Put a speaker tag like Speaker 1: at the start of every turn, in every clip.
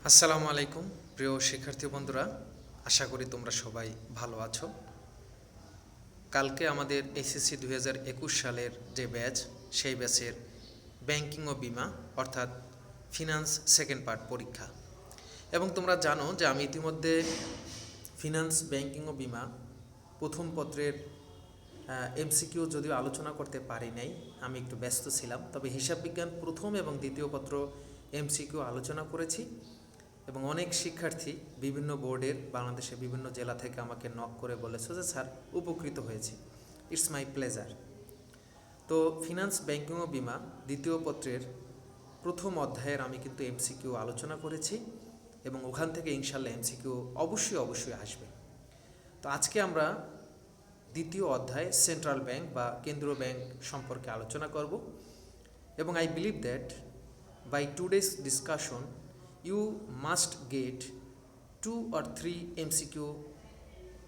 Speaker 1: আসসালামু আলাইকুম প্রিয় শিক্ষার্থী বন্ধুরা, আশা করি তোমরা সবাই ভালো আছো। কালকে আমাদের এসএসসি 2021 সালের যে ব্যাচ, সেই ব্যাচের ব্যাংকিং ও বিমা অর্থাৎ ফিনান্স সেকেন্ড পার্ট পরীক্ষা। এবং তোমরা জানো যে আমি ইতিমধ্যে ফিনান্স ব্যাংকিং ও বিমা প্রথম পত্রের এমসিকিউ যদিও আলোচনা করতে পারি নাই, আমি একটু ব্যস্ত ছিলাম, তবে হিসাব বিজ্ঞান প্রথম এবং দ্বিতীয় পত্র এমসিকিউ আলোচনা করেছি। এবং অনেক শিক্ষার্থী বিভিন্ন বোর্ডের বাংলাদেশের বিভিন্ন জেলা থেকে আমাকে নক করে বলেছে যে স্যার উপকৃত হয়েছি। It's my pleasure. তো ফিনান্স ব্যাংকিং ও বিমা দ্বিতীয় পত্রের প্রথম অধ্যায়ের আমি কিন্তু এমসিকিউ আলোচনা করেছি এবং ওখান থেকে ইনশাল্লাহ এমসিকিউ অবশ্যই আসবে। তো আজকে আমরা দ্বিতীয় অধ্যায় সেন্ট্রাল ব্যাংক বা কেন্দ্রীয় ব্যাংক সম্পর্কে আলোচনা করব। এবং I believe that by today's discussion you must get 2 or 3 MCQ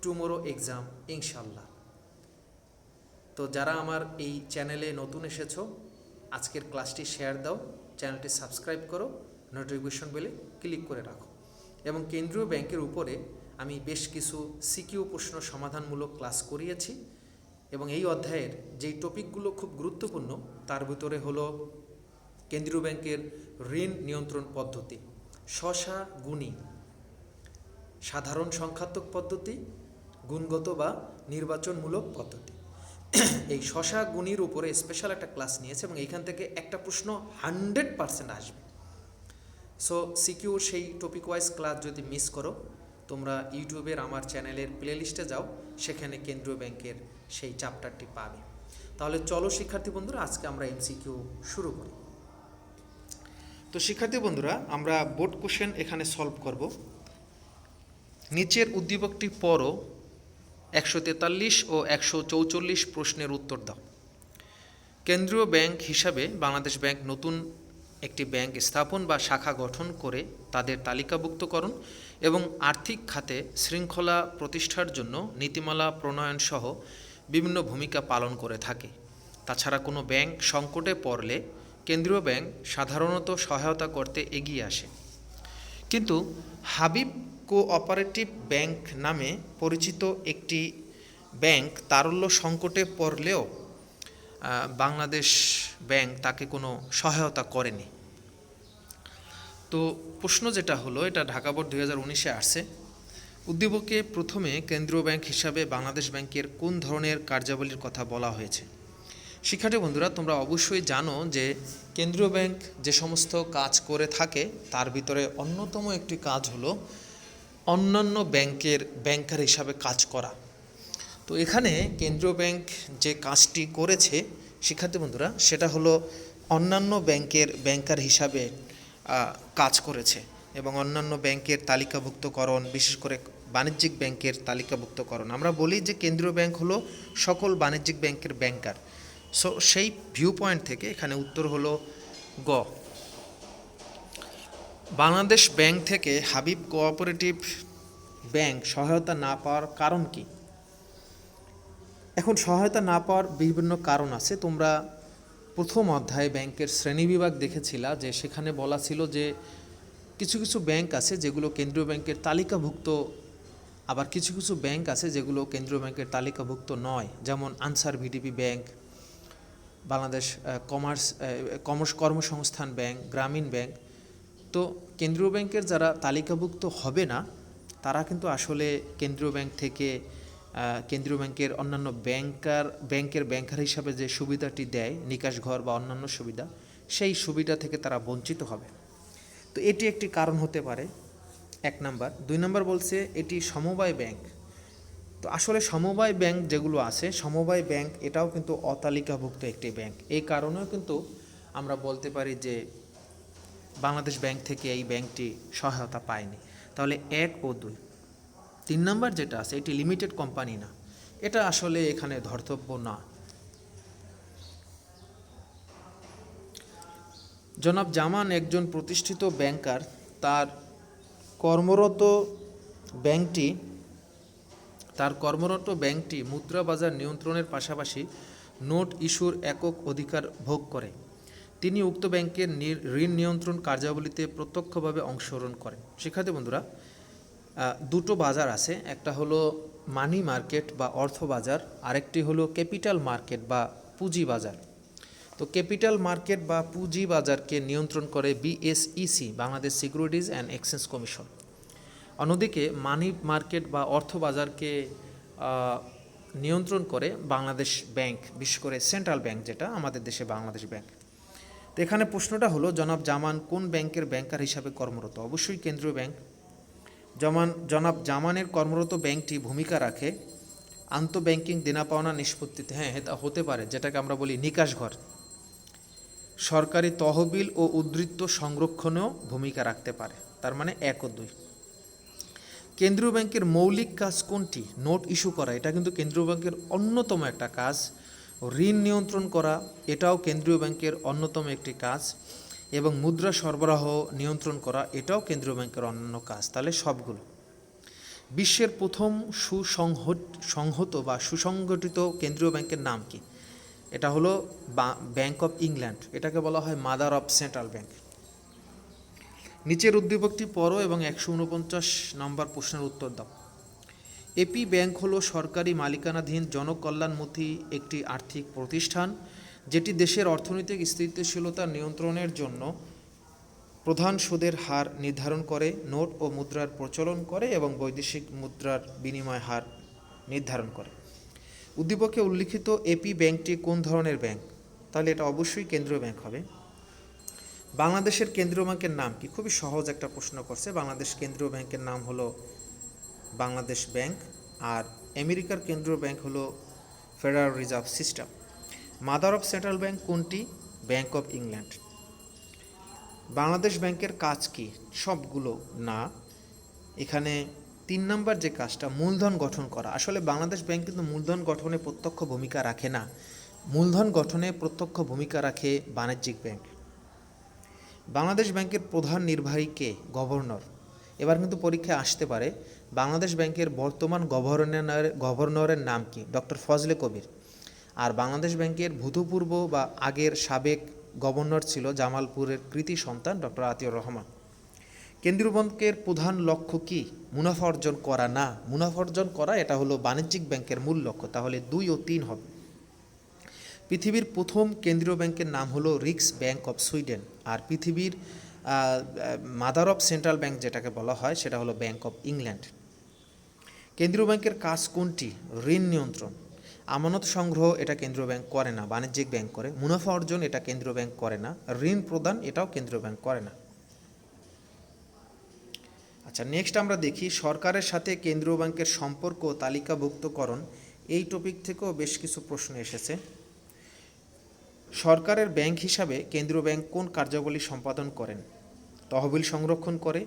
Speaker 1: tomorrow exam ইনশাল্লাহ। তো যারা আমার এই চ্যানেলে নতুন এসেছো, আজকের ক্লাসটি শেয়ার দাও, চ্যানেলটি সাবস্ক্রাইব করো, নোটিফিকেশন বেলে ক্লিক করে রাখো। এবং কেন্দ্রীয় ব্যাংকের উপরে আমি বেশ কিছু সিকিউ প্রশ্ন সমাধানমূলক ক্লাস করিয়েছি। এবং এই অধ্যায়ের যেই টপিকগুলো খুব গুরুত্বপূর্ণ তার ভিতরে হলো কেন্দ্রীয় ব্যাংকের ঋণ নিয়ন্ত্রণ পদ্ধতি, শশা গুণী, সাধারণ সংখ্যাত্মক পদ্ধতি, গুণগত বা নির্বাচনমূলক পদ্ধতি। এই শশা গুণীর উপরে স্পেশাল একটা ক্লাস নিয়েছে এবং এইখান থেকে একটা প্রশ্ন 100% আসবে। সো সিকিউ সেই টপিক ওয়াইজ ক্লাস যদি মিস করো, তোমরা ইউটিউবের আমার চ্যানেলের প্লেলিস্টে যাও, সেখানে কেন্দ্রীয় ব্যাংকের সেই চ্যাপ্টারটি পাবে। তাহলে চলো শিক্ষার্থী বন্ধুরা, আজকে আমরা এমসিকিউ শুরু করি। তো শিক্ষার্থী বন্ধুরা, আমরা বোর্ড কোশ্চেন এখানে সলভ করব। নিচের উদ্দীপকটি পড়ো, 143 ও 144 প্রশ্নের উত্তর দাও। কেন্দ্রীয় ব্যাংক হিসাবে বাংলাদেশ ব্যাংক নতুন একটি ব্যাংক স্থাপন বা শাখা গঠন করে তাদের তালিকাভুক্তকরণ এবং আর্থিক খাতে শৃঙ্খলা প্রতিষ্ঠার জন্য নীতিমালা প্রণয়ন সহ বিভিন্ন ভূমিকা পালন করে থাকে। তাছাড়া কোনো ব্যাংক সংকটে পড়লে কেন্দ্রীয় ব্যাংক সাধারণত সহায়তা করতে এগিয়ে আসে। কিন্তু হাবিব কোঅপারেটিভ ব্যাংক নামে পরিচিত একটি ব্যাংক তারল্য সংকটে পড়লেও বাংলাদেশ ব্যাংক তাকে কোনো সহায়তা করেনি। তো প্রশ্ন যেটা হলো, এটা ঢাকা বোর্ড 2019-এ আসছে। উদ্দীপকে প্রথমে কেন্দ্রীয় ব্যাংক হিসাবে বাংলাদেশ ব্যাংকের কোন ধরনের কার্যাবলীর কথা বলা হয়েছে? শিক্ষার্থী বন্ধুরা, তোমরা অবশ্যই জানো যে কেন্দ্রীয় ব্যাংক যে সমস্ত কাজ করে থাকে তার ভিতরে অন্যতম একটি কাজ হলো অন্যান্য ব্যাংকের ব্যাংকার হিসাবে কাজ করা। তো এখানে কেন্দ্রীয় ব্যাংক যে কাজটি করেছে শিক্ষার্থী বন্ধুরা, সেটা হলো অন্যান্য ব্যাংকের ব্যাংকার হিসাবে কাজ করেছে এবং অন্যান্য ব্যাংকের তালিকাভুক্তকরণ, বিশেষ করে বাণিজ্যিক ব্যাংকের তালিকাভুক্তকরণ। আমরা বলি যে কেন্দ্রীয় ব্যাংক হলো সকল বাণিজ্যিক ব্যাংকের ব্যাংকার। সো সেই ভিউ পয়েন্ট থেকে এখানে উত্তর হলো গ। বাংলাদেশ ব্যাংক থেকে হাবিব কোঅপারেটিভ ব্যাংক সহায়তা না পাওয়ার কারণ কি? এখন সহায়তা না পাওয়ার বিভিন্ন কারণ আছে। তোমরা প্রথম অধ্যায়ে ব্যাংকের শ্রেণীবিভাগ দেখেছিলা, যে সেখানে বলা ছিল যে কিছু কিছু ব্যাংক আছে যেগুলো কেন্দ্রীয় ব্যাংকের তালিকাভুক্ত, আবার কিছু কিছু ব্যাংক আছে যেগুলো কেন্দ্রীয় ব্যাংকের তালিকাভুক্ত নয়, যেমন আনসার ভিডিপি ব্যাংক, বাংলাদেশ কর্মসংস্থান ব্যাংক, গ্রামীণ ব্যাংক। তো কেন্দ্রীয় ব্যাংকের যারা তালিকাভুক্ত হবে না তারা কিন্তু আসলে কেন্দ্রীয় ব্যাংক থেকে কেন্দ্রীয় ব্যাংকের অন্যান্য ব্যাংকের ব্যাংকার হিসাবে যে সুবিধাটি দেয়, নিকাশ ঘর বা অন্যান্য সুবিধা, সেই সুবিধা থেকে তারা বঞ্চিত হবে। তো এটি একটি কারণ হতে পারে, 1 নাম্বার। 2 নাম্বার বলছে এটি সমবায় ব্যাংক। তো আসলে সমবায় ব্যাংক যেগুলো আছে, সমবায় ব্যাংক এটাও কিন্তু অতালিকাভুক্ত একটি ব্যাংক। এই কারণেও কিন্তু আমরা বলতে পারি যে বাংলাদেশ ব্যাংক থেকে এই ব্যাংকটি সহায়তা পায়নি। তাহলে 1 ও 2। 3 নাম্বার যেটা আছে, এটি লিমিটেড কোম্পানি না, এটা আসলে এখানে ধর্তব্য না। জনাব জামান একজন প্রতিষ্ঠিত ব্যাংকার। তার কর্মরত ব্যাংকটি মুদ্রা বাজার নিয়ন্ত্রণের পাশাপাশি নোট ইস্যুর একক অধিকার ভোগ করে। তিনি উক্ত ব্যাংকের ঋণ নিয়ন্ত্রণ কার্যাবলীতে প্রত্যক্ষভাবে অংশগ্রহণ করেন। শিক্ষার্থী বন্ধুরা, দুটো বাজার আছে, একটা হলো মানি মার্কেট বা অর্থ বাজার, আরেকটি হলো ক্যাপিটাল মার্কেট বা পুঁজি বাজার। তো ক্যাপিটাল মার্কেট বা পুঁজি বাজারকে নিয়ন্ত্রণ করে BSEC, Bangladesh securities and exchange commission. অন্যদিকে মানি মার্কেট বা অর্থ বাজারকে নিয়ন্ত্রণ করে বাংলাদেশ ব্যাংক, বিশেষ করে সেন্ট্রাল ব্যাংক, যেটা আমাদের দেশে বাংলাদেশ ব্যাংক। তো এখানে প্রশ্নটা হলো, জনাব জামান কোন ব্যাংকের ব্যাংকার হিসাবে কর্মরত? অবশ্যই কেন্দ্রীয় ব্যাংক। জনাব জামানের কর্মরত ব্যাংকটি ভূমিকা রাখে আন্তঃব্যাংকিং দেনা পাওনা নিষ্পত্তিতে। হ্যাঁ, এটা হতে পারে, যেটাকে আমরা বলি নিকাশ ঘর। সরকারি তহবিল ও উদ্ধৃত্ত সংরক্ষণেও ভূমিকা রাখতে পারে। তার মানে 1 ও 2। কেন্দ্রীয় ব্যাংকের মৌলিক কাজ কোনটি? নোট ইস্যু করা, এটা কিন্তু কেন্দ্রীয় ব্যাংকের অন্যতম একটা কাজ। ঋণ নিয়ন্ত্রণ করা, এটাও কেন্দ্রীয় ব্যাংকের অন্যতম একটি কাজ। এবং মুদ্রা সরবরাহ নিয়ন্ত্রণ করা, এটাও কেন্দ্রীয় ব্যাংকের অন্যান্য কাজ। তাহলে সবগুলো। বিশ্বের প্রথম সুসংহত বা সুসংগঠিত কেন্দ্রীয় ব্যাংকের নাম কি? এটা হলো ব্যাংক অফ ইংল্যান্ড, এটাকে বলা হয় মাদার অফ সেন্ট্রাল ব্যাংক। নিচের উদ্দীপকটি পড়ো এবং 149 নম্বর প্রশ্নের উত্তর দাও। এপি ব্যাংক হলো সরকারি মালিকানাধীন জনকল্যাণমুখী একটি আর্থিক প্রতিষ্ঠান, যেটি দেশের অর্থনৈতিক স্থিতিশীলতা নিয়ন্ত্রণের জন্য প্রধান সুদের হার নির্ধারণ করে, নোট ও মুদ্রার প্রচলন করে এবং বৈদেশিক মুদ্রার বিনিময় হার নির্ধারণ করে। উদ্দীপকে উল্লিখিত এপি ব্যাংকটি কোন ধরনের ব্যাংক? তাহলে এটা অবশ্যই কেন্দ্রীয় ব্যাংক হবে। বাংলাদেশের কেন্দ্রীয় ব্যাংকের নাম কি? খুবই সহজ একটা প্রশ্ন করছে। বাংলাদেশ কেন্দ্রীয় ব্যাংকের নাম হলো বাংলাদেশ ব্যাংক, আর আমেরিকার কেন্দ্রীয় ব্যাংক হলো federal reserve system. Mother of central bank কোনটি? Bank of England. বাংলাদেশ ব্যাংকের কাজ কি? সবগুলো না, এখানে 3 নম্বর যে কাজটা, মূলধন গঠন করা। আসলে বাংলাদেশ ব্যাংক কিন্তু মূলধন গঠনে প্রত্যক্ষ ভূমিকা রাখে না, মূলধন গঠনে প্রত্যক্ষ ভূমিকা রাখে বাণিজ্যিক ব্যাংক। বাংলাদেশ ব্যাংকের প্রধান নির্বাহী কে? গভর্নর। এবার কিন্তু পরীক্ষায় আসতে পারে, বাংলাদেশ ব্যাংকের বর্তমান গভর্নরের নাম কি? ডক্টর ফজলে কবির। আর বাংলাদেশ ব্যাংকের ভূতপূর্ব বা আগের সাবেক গভর্নর ছিল জামালপুরের কৃতি সন্তান ডক্টর আতিউর রহমান। কেন্দ্রীয় ব্যাংকের প্রধান লক্ষ্য কি? মুনাফা অর্জন করা না, মুনাফা অর্জন করা এটা হলো বাণিজ্যিক ব্যাংকের মূল লক্ষ্য। তাহলে 2 ও 3 হবে। পৃথিবীর প্রথম কেন্দ্রীয় ব্যাংকের নাম হলো রিক্স ব্যাংক অফ সুইডেন। আর পৃথিবীর মাদার অফ সেন্ট্রাল ব্যাংক যেটাকে বলা হয়, সেটা হলো ব্যাংক অফ ইংল্যান্ড। কেন্দ্রীয় ব্যাংকের কাজ কোনটি? ঋণ নিয়ন্ত্রণ। আমানত সংগ্রহ, এটা কেন্দ্রীয় ব্যাংক করে না, বাণিজ্যিক ব্যাংক করে। মুনাফা অর্জন, এটা কেন্দ্রীয় ব্যাংক করে না। ঋণ প্রদান, এটাও কেন্দ্রীয় ব্যাংক করে না। আচ্ছা, নেক্সট আমরা দেখি সরকারের সাথে কেন্দ্রীয় ব্যাংকের সম্পর্ক তালিকাভুক্তকরণ। এই টপিক থেকেও বেশ কিছু প্রশ্ন এসেছে। সরকারের ব্যাংক হিসাবে কেন্দ্রীয় ব্যাংক কোন কার্যাবলী সম্পাদন করেন? তহবিল সংরক্ষণ করে,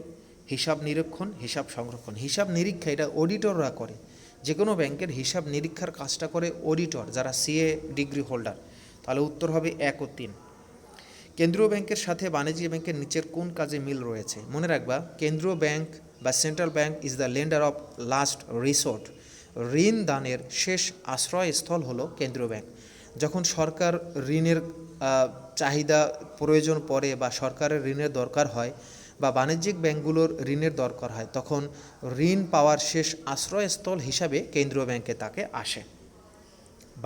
Speaker 1: হিসাব নিরীক্ষণ, হিসাব সংরক্ষণ। হিসাব নিরীক্ষা এটা অডিটররা করে, যে কোনো ব্যাংকের হিসাব নিরীক্ষার কাজটা করে অডিটর, যারা সিএ ডিগ্রি হোল্ডার। তাহলে উত্তর হবে 1 ও 3। কেন্দ্রীয় ব্যাংকের সাথে বাণিজ্যিক ব্যাংকের নিচের কোন কাজে মিল রয়েছে? মনে রাখবা, কেন্দ্রীয় ব্যাংক বা central bank is the lender of last resort. ঋণ দানের শেষ আশ্রয়স্থল হলো কেন্দ্রীয় ব্যাংক। যখন সরকার ঋণের চাহিদা প্রয়োজন পড়ে বা সরকারের ঋণের দরকার হয় বা বাণিজ্যিক ব্যাংকগুলোর ঋণের দরকার হয়, তখন ঋণ পাওয়ার শেষ আশ্রয়স্থল হিসাবে কেন্দ্রীয় ব্যাংকে তাকে আসে।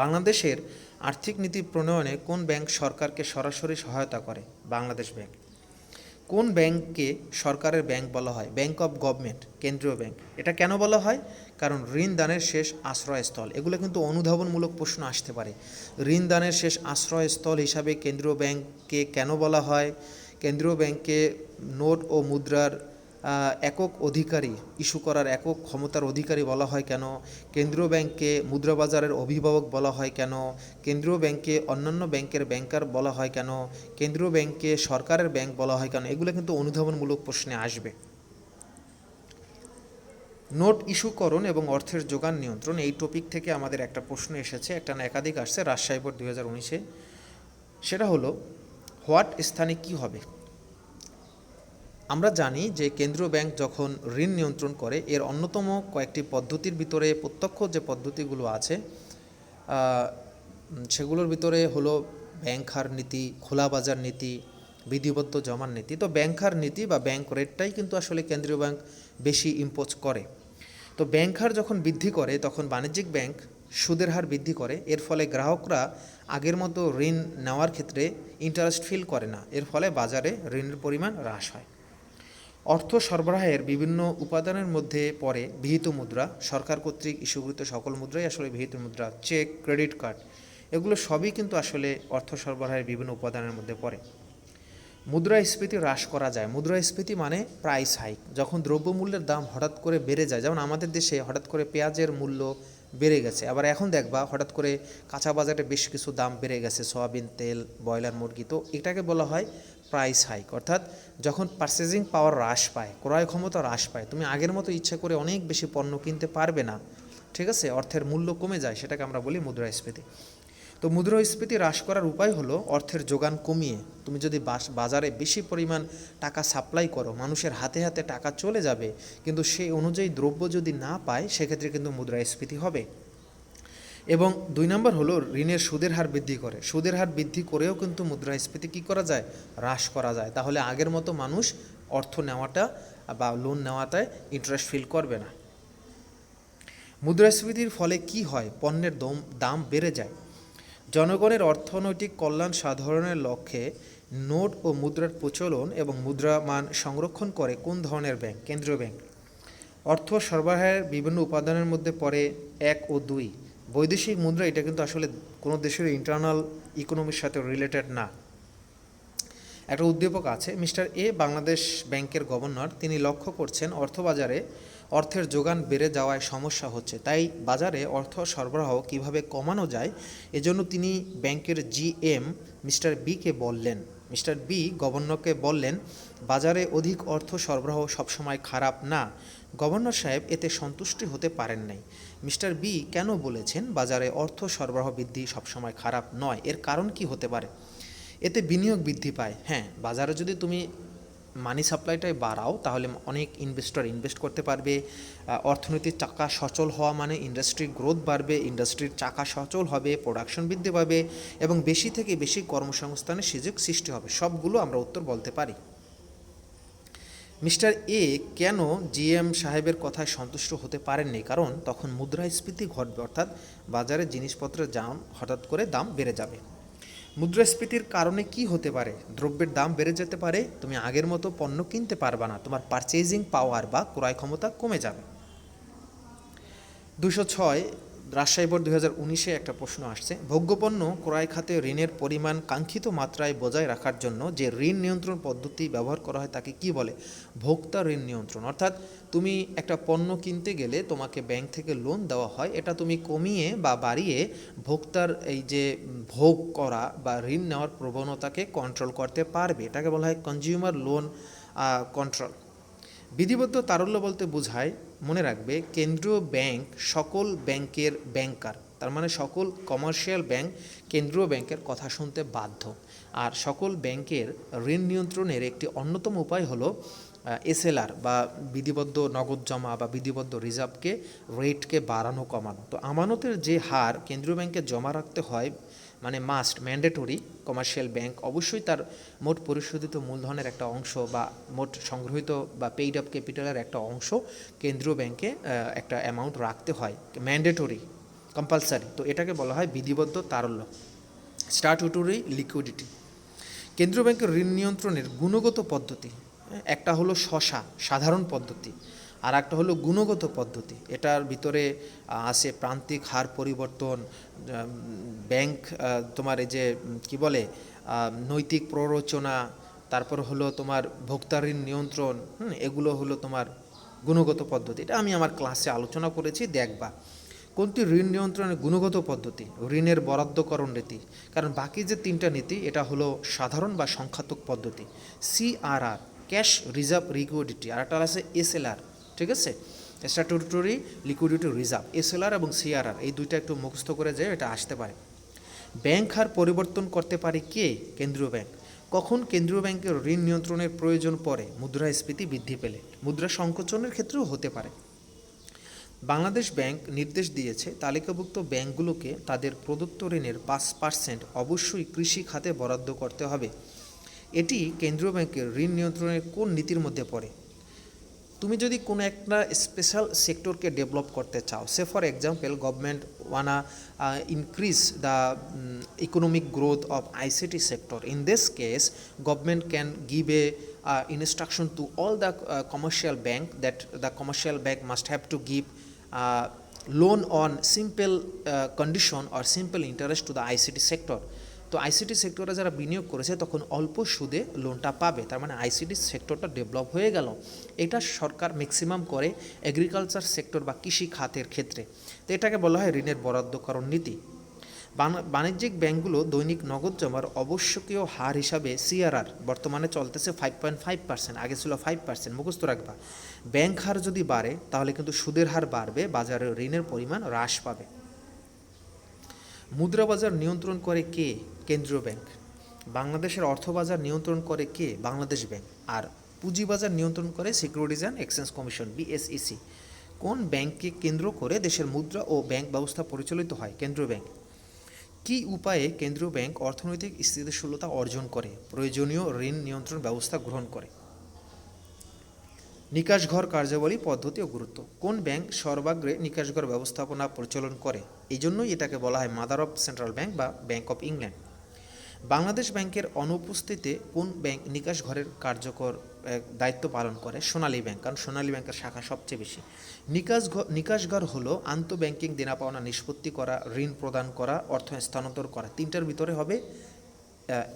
Speaker 1: বাংলাদেশের আর্থিক নীতি প্রণয়নে কোন ব্যাংক সরকারকে সরাসরি সহায়তা করে? বাংলাদেশ ব্যাংক। কোন ব্যাংককে সরকারের ব্যাংক বলা হয়? ব্যাংক অফ গভর্নমেন্ট, কেন্দ্রীয় ব্যাংক। এটা কেন বলা হয়? কারণ ঋণ দানের শেষ আশ্রয়স্থল। এগুলো কিন্তু অনুধাবনমূলক প্রশ্ন আসতে পারে। ঋণ দানের শেষ আশ্রয়স্থল হিসাবে কেন্দ্রীয় ব্যাংককে কেন বলা হয়? কেন্দ্রীয় ব্যাংকে নোট ও মুদ্রার একক অধিকারী, ইস্যু করার একক ক্ষমতার অধিকারী বলা হয় কেন? কেন্দ্রীয় ব্যাংককে মুদ্রাবাজারের অভিভাবক বলা হয় কেন? কেন্দ্রীয় ব্যাংককে অন্যান্য ব্যাংকের ব্যাংকার বলা হয় কেন? কেন্দ্রীয় ব্যাংককে সরকারের ব্যাংক বলা হয় কেন? এগুলো কিন্তু অনুধাবনমূলক প্রশ্নে আসবে। নোট ইস্যুকরণ এবং অর্থের যোগান নিয়ন্ত্রণ, এই টপিক থেকে আমাদের একটা প্রশ্ন এসেছে, একটা না একাধিক আসছে, রাজশাহী বোর্ড 2019-এ। সেটা হলো, হোয়াট স্থানে কি হবে? আমরা জানি যে কেন্দ্রীয় ব্যাংক যখন ঋণ নিয়ন্ত্রণ করে, এর অন্যতম কয়েকটি পদ্ধতির ভিতরে, প্রত্যক্ষ যে পদ্ধতিগুলো আছে সেগুলোর ভিতরে হলো ব্যাংক হার নীতি, খোলা বাজার নীতি, বিধিবদ্ধ জমার নীতি। তো ব্যাংক হার নীতি বা ব্যাংক রেটটাই কিন্তু আসলে কেন্দ্রীয় ব্যাংক বেশি ইম্পোজ করে। তো ব্যাংক হার যখন বৃদ্ধি করে তখন বাণিজ্যিক ব্যাংক সুদের হার বৃদ্ধি করে। এর ফলে গ্রাহকরা আগের মতো ঋণ নেওয়ার ক্ষেত্রে ইন্টারেস্ট ফিল করে না। এর ফলে বাজারে ঋণের পরিমাণ হ্রাস হয়। অর্থ সরবরাহের বিভিন্ন উপাদানের মধ্যে পড়ে বিহিত মুদ্রা। সরকার কর্তৃক ইস্যুকৃত সকল মুদ্রাই আসলে বিহিত মুদ্রা। চেক, ক্রেডিট কার্ড, এগুলো সবই কিন্তু আসলে অর্থ সরবরাহের বিভিন্ন উপাদানের মধ্যে পড়ে। মুদ্রাস্ফীতি হ্রাস করা যায়। মুদ্রাস্ফীতি মানে প্রাইস হাইক। যখন দ্রব্যমূল্যের দাম হঠাৎ করে বেড়ে যায়, যেমন আমাদের দেশে হঠাৎ করে পেঁয়াজের মূল্য বেড়ে গেছে, আবার এখন দেখবা হঠাৎ করে কাঁচা বাজারে বেশ কিছু দাম বেড়ে গেছে, সয়াবিন তেল, ব্রয়লার মুরগি। তো এটাকে বলা হয় প্রাইস হাইক। অর্থাৎ যখন পারচেজিং পাওয়ার হ্রাস পায়, ক্রয় ক্ষমতা হ্রাস পায়, তুমি আগের মতো ইচ্ছা করে অনেক বেশি পণ্য কিনতে পারবে না, ঠিক আছে, অর্থের মূল্য কমে যায়, সেটাকে আমরা বলি মুদ্রাস্ফীতি। তো মুদ্রাস্ফীতি হ্রাস করার উপায় হলো অর্থের যোগান কমিয়ে তুমি যদি বাজারে বেশি পরিমাণ টাকা সাপ্লাই করো, মানুষের হাতে হাতে টাকা চলে যাবে, কিন্তু সেই অনুযায়ী দ্রব্য যদি না পায়, সেক্ষেত্রে কিন্তু মুদ্রাস্ফীতি হবে। এবং 2 নম্বর হলো ঋণের সুদের হার বৃদ্ধি করে। সুদের হার বৃদ্ধি করেও কিন্তু মুদ্রাস্ফীতি কী করা যায়? হ্রাস করা যায়। তাহলে আগের মতো মানুষ অর্থ নেওয়াটা বা লোন নেওয়াটায় ইন্টারেস্ট ফিল করবে না। মুদ্রাস্ফীতির ফলে কি হয়? পণ্যের দাম বেড়ে যায়। জনগণের অর্থনৈতিক কল্যাণ সাধনের লক্ষ্যে নোট ও মুদ্রার প্রচলন এবং মুদ্রা মান সংরক্ষণ করে কোন ধরনের ব্যাংক? কেন্দ্রীয় ব্যাংক। অর্থ সরবরাহের বিভিন্ন উপাদানের মধ্যে পড়ে 1 ও 2 বৈদেশিক মুদ্রা। এটা কিন্তু আসলে কোনো দেশের ইন্টারনাল ইকোনমির সাথে রিলেটেড না। একটা উদ্দীপক আছে, মিস্টার এ বাংলাদেশ ব্যাংকের গভর্নর, তিনি লক্ষ্য করছেন অর্থবাজারে অর্থের যোগান বেড়ে যাওয়ায় সমস্যা হচ্ছে, তাই বাজারে অর্থ সরবরাহ কিভাবে কমানো যায় এজন্য তিনি ব্যাংকের জিএম মিস্টার বিকে বললেন। মিস্টার বি গভর্নরকে বললেন, বাজারে অধিক অর্থ সরবরাহ সবসময় খারাপ না। গভর্নর সাহেব এতে সন্তুষ্টি হতে পারেন নাই। মিস্টার বি কেন বলেছেন বাজারে অর্থ সরবরাহ বৃদ্ধি সবসময় খারাপ নয়? এর কারণ কি হতে পারে? এতে বিনিয়োগ বৃদ্ধি পায়। হ্যাঁ, বাজারে যদি তুমি মানি সাপ্লাইটাই বাড়াও, তাহলে অনেক ইনভেস্টর ইনভেস্ট করতে পারবে। অর্থনীতির চাকা সচল হওয়া মানে ইন্ডাস্ট্রির গ্রোথ বাড়বে, ইন্ডাস্ট্রির চাকা সচল হবে, প্রোডাকশন বৃদ্ধি পাবে এবং বেশি থেকে বেশি কর্মসংস্থানের সুযোগ সৃষ্টি হবে। সবগুলো আমরা উত্তর বলতে পারি। মিস্টার এ কেন জিএম সাহেবের কথায় সন্তুষ্ট হতে পারেননি? কারণ তখন মুদ্রাস্ফীতি ঘটবে, অর্থাৎ বাজারে জিনিসপত্রের দাম হঠাৎ করে দাম বেড়ে যাবে। মুদ্রাস্ফীতির কারণে কি হতে পারে? দ্রব্যের দাম বেড়ে যেতে পারে, তুমি আগের মতো পণ্য কিনতে পারবে না, তোমার পারচেজিং পাওয়ার বা ক্রয় ক্ষমতা কমে যাবে। 206 রাজশাহী বোর্ড 2019-এ একটা প্রশ্ন আসছে, ভোগ্যপণ্য ক্রয় খাতে ঋণের পরিমাণ কাঙ্ক্ষিত মাত্রায় বজায় রাখার জন্য যে ঋণ নিয়ন্ত্রণ পদ্ধতি ব্যবহার করা হয় তাকে কি বলে? ভোক্তা ঋণ নিয়ন্ত্রণ। অর্থাৎ তুমি একটা পণ্য কিনতে গেলে তোমাকে ব্যাংক থেকে লোন দেওয়া হয়, এটা তুমি কমিয়ে বা বাড়িয়ে ভোক্তার এই যে ভোগ করা বা ঋণ নেওয়ার প্রবণতাকে কন্ট্রোল করতে পারবে, এটাকে বলা হয় কনজিউমার লোন কন্ট্রোল। বিধিবদ্ধ তারল্য বলতে বোঝায়, মনে রাখবে, কেন্দ্রীয় ব্যাংক সকল ব্যাংকের ব্যাংকার, তার মানে সকল কমার্শিয়াল ব্যাংক কেন্দ্রীয় ব্যাংকের কথা শুনতে বাধ্য। আর সকল ব্যাংকের ঋণ নিয়ন্ত্রণের একটি অন্যতম উপায় হলো এসএলআর বা বিধিবদ্ধ নগদ জমা বা বিধিবদ্ধ রিজার্ভকে রেটকে বাড়ানো কমানো। তো আমানতের যে হার কেন্দ্রীয় ব্যাংকে জমা রাখতে হয়, মানে মাস্ট ম্যান্ডেটরি, কমার্শিয়াল ব্যাংক অবশ্যই তার মোট পরিশোধিত মূলধনের একটা অংশ বা মোট সংগৃহীত বা পেইড আপ ক্যাপিটালের একটা অংশ কেন্দ্রীয় ব্যাংকে একটা অ্যামাউন্ট রাখতে হয়, ম্যান্ডেটরি, কম্পালসারি। তো এটাকে বলা হয় বিধিবদ্ধ তারল্য, স্ট্যাটিউটরি লিকুইডিটি। কেন্দ্রীয় ব্যাংকের ঋণ নিয়ন্ত্রণের গুণগত পদ্ধতি, একটা হলো সাধারণ পদ্ধতি, আর একটা হলো গুণগত পদ্ধতি। এটার ভিতরে আছে প্রান্তিক হার পরিবর্তন, ব্যাংক তোমার এই যে কি বলে নৈতিক প্ররোচনা, তারপর হলো তোমার ভোক্তা ঋণ নিয়ন্ত্রণ, এগুলো হলো তোমার গুণগত পদ্ধতি। এটা আমি আমার ক্লাসে আলোচনা করেছি, দেখবা। কোনটি ঋণ নিয়ন্ত্রণের গুণগত পদ্ধতি? ঋণের বরাদ্দকরণ নীতি। কারণ বাকি যে 3টা নীতি, এটা হলো সাধারণ বা সংখ্যাত্মক পদ্ধতি। সিআরআর, ক্যাশ রিজার্ভ লিকুইডিটি, আর একটা আছে এসএলআর, ঠিক আছে, স্ট্যাটিউটরি লিকুইডিটি রিজার্ভ। এসএলআর এবং সিআরআর এই দুইটা একটু মুখস্থ করে যায়, এটা আসতে পারে। ব্যাংক হার পরিবর্তন করতে পারে কে? কেন্দ্রীয় ব্যাংক। কখন কেন্দ্রীয় ব্যাংকের ঋণ নিয়ন্ত্রণের প্রয়োজন পড়ে? মুদ্রাস্ফীতি বৃদ্ধি পেলে। মুদ্রা সংকোচনের ক্ষেত্রেও হতে পারে। বাংলাদেশ ব্যাংক নির্দেশ দিয়েছে তালিকাভুক্ত ব্যাংকগুলোকে তাদের প্রদত্ত ঋণের 5% অবশ্যই কৃষি খাতে বরাদ্দ করতে হবে। এটি কেন্দ্রীয় ব্যাংকের ঋণ নিয়ন্ত্রণের কোন নীতির মধ্যে পড়ে? তুমি যদি কোনো একটা স্পেশাল সেক্টরকে ডেভেলপ করতে চাও, say for example government wanna increase the economic growth of ICT sector, in this case government can give a instruction to all the commercial bank that the commercial bank must have to give loan on simple condition or simple interest to the ICT sector. তো ICT সেক্টরে যারা বিনিয়োগ করেছে তখন অল্প সুদে লোনটা পাবে, তার মানে আইসিটি সেক্টরটা ডেভেলপ হয়ে গেল। এটা সরকার ম্যাক্সিমাম করে এগ্রিকালচার সেক্টর বা কৃষি খাতের ক্ষেত্রে। তো এটাকে বলা হয় ঋণের বরাদ্দকরণ নীতি। বাণিজ্যিক ব্যাংকগুলো দৈনিক নগদ জমার আবশ্যকীয় হার হিসাবে সিআরআর বর্তমানে চলতেছে 5.5%, আগে ছিল 5%, মুখস্থ রাখবা। ব্যাংক হার যদি বাড়ে তাহলে কিন্তু সুদের হার বাড়বে, বাজারে ঋণের পরিমাণ হ্রাস পাবে। মুদ্রা বাজার নিয়ন্ত্রণ করে কে? কেন্দ্রীয় ব্যাংক। বাংলাদেশের অর্থবাজার নিয়ন্ত্রণ করে কে? বাংলাদেশ ব্যাংক। আর পুঁজিবাজার নিয়ন্ত্রণ করে securities and exchange commission, BSEC. কোন ব্যাংককে কেন্দ্র করে দেশের মুদ্রা ও ব্যাংক ব্যবস্থা পরিচালিত হয়? কেন্দ্রীয় ব্যাংক। কী উপায়ে কেন্দ্রীয় ব্যাংক অর্থনৈতিক স্থিতিশীলতা অর্জন করে? প্রয়োজনীয় ঋণ নিয়ন্ত্রণ ব্যবস্থা গ্রহণ করে। নিকাশঘর কার্যাবলী, পদ্ধতি ও গুরুত্ব। কোন ব্যাংক সর্বাগ্রে নিকাশঘর ব্যবস্থাপনা পরিচালন করে? এই জন্যই এটাকে বলা হয় মাদার অফ সেন্ট্রাল ব্যাংক বা ব্যাংক অফ ইংল্যান্ড। বাংলাদেশ ব্যাংকের অনুপস্থিতিতে কোন ব্যাংক নিকাশঘরের কার্যকর দায়িত্ব পালন করে? সোনালী ব্যাংক, কারণ সোনালী ব্যাংকের শাখা সবচেয়ে বেশি। নিকাশঘর হলো আন্তঃব্যাংকিং দেনা পাওনা নিষ্পত্তি করা, ঋণ প্রদান করা, অর্থ স্থানান্তর করা। তিনটার ভিতরে হবে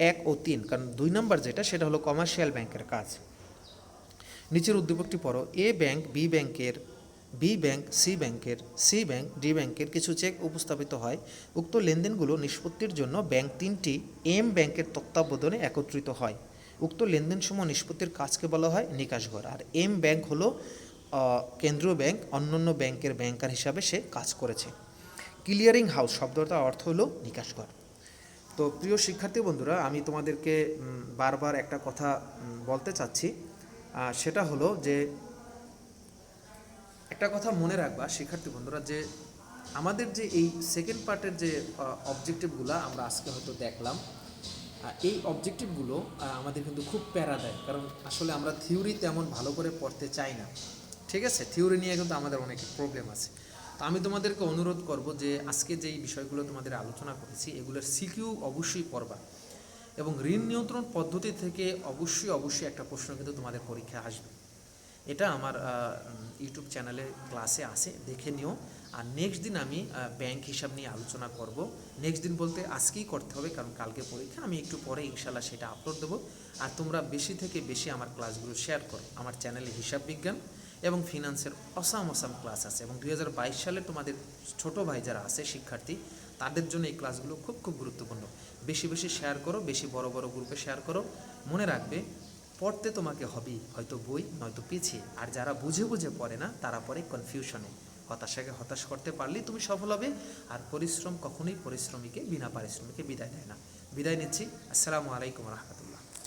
Speaker 1: 1 ও 3, কারণ 2 নম্বর যেটা সেটা হলো কমার্শিয়াল ব্যাংকের কাজ। নিচের উদ্দীপকটি পড়ো। এ ব্যাংক বি ব্যাংকের, বি ব্যাংক সি ব্যাংকের, সি ব্যাংক ডি ব্যাংকের কিছু চেক উপস্থাপিত হয়। উক্ত লেনদেনগুলো নিষ্পত্তির জন্য ব্যাংক 3টি এম ব্যাংকের তত্ত্বাবধানে একত্রিত হয়। উক্ত লেনদেনসমূহ নিষ্পত্তির কাজকে বলা হয় নিকাশঘর। আর এম ব্যাংক হলো কেন্দ্রীয় ব্যাংক, অন্যান্য ব্যাংকের ব্যাংকার হিসাবে সে কাজ করেছে। ক্লিয়ারিং হাউস শব্দটার অর্থ হলো নিকাশঘর। তো প্রিয় শিক্ষার্থী বন্ধুরা, আমি তোমাদেরকে বারবার একটা কথা বলতে চাচ্ছি, সেটা হলো যে একটা কথা মনে রাখবা শিক্ষার্থী বন্ধুরা, যে আমাদের যে এই সেকেন্ড পার্টের যে অবজেক্টিভগুলো আমরা আজকে হয়তো দেখলাম, এই অবজেক্টিভগুলো আমাদের কিন্তু খুব প্যারা দেয়, কারণ আসলে আমরা থিওরি তেমন ভালো করে পড়তে চাই না। ঠিক আছে, থিওরি নিয়ে কিন্তু আমাদের অনেক প্রবলেম আছে। তো আমি তোমাদেরকে অনুরোধ করব যে আজকে যেই বিষয়গুলো তোমাদের আলোচনা করেছি এগুলোর সিকিউ অবশ্যই পড়বা, এবং ঋণ নিয়ন্ত্রণ পদ্ধতি থেকে অবশ্যই একটা প্রশ্ন কিন্তু তোমাদের পরীক্ষা আসবে। এটা আমার ইউটিউব চ্যানেলে ক্লাসে আছে, দেখে নিও। আর নেক্সট দিন আমি ব্যাংক হিসাব নিয়ে আলোচনা করব। নেক্সট দিন বলতে আজকেই করতে হবে, কারণ কালকে পরীক্ষা। আমি একটু পরে ইনশাল্লাহ সেটা আপলোড দেবো। আর তোমরা বেশি থেকে বেশি আমার ক্লাসগুলো শেয়ার করো। আমার চ্যানেলে হিসাব বিজ্ঞান এবং ফিনান্সের অসাম ক্লাস আছে, এবং 2022 সালে তোমাদের ছোট ভাই যারা আছে শিক্ষার্থী, তাদের জন্য এই ক্লাসগুলো খুব গুরুত্বপূর্ণ। বেশি শেয়ার করো, বেশি বড় গ্রুপে শেয়ার করো। মনে রাখবে, পড়তে তোমাকে হবেই, হয়তো বই নয়তো পিছিয়ে। আর যারা বুঝে পড়ে না তারা পড়ে কনফিউশনে। হতাশাকে হতাশ করতে পারলেই তুমি সফল হবে। আর পরিশ্রম কখনোই পরিশ্রমীকে বিনা পারিশ্রমিকে বিদায় দেয় না। বিদায় নিচ্ছি। আসসালামু আলাইকুম রহমতুল্লাহ।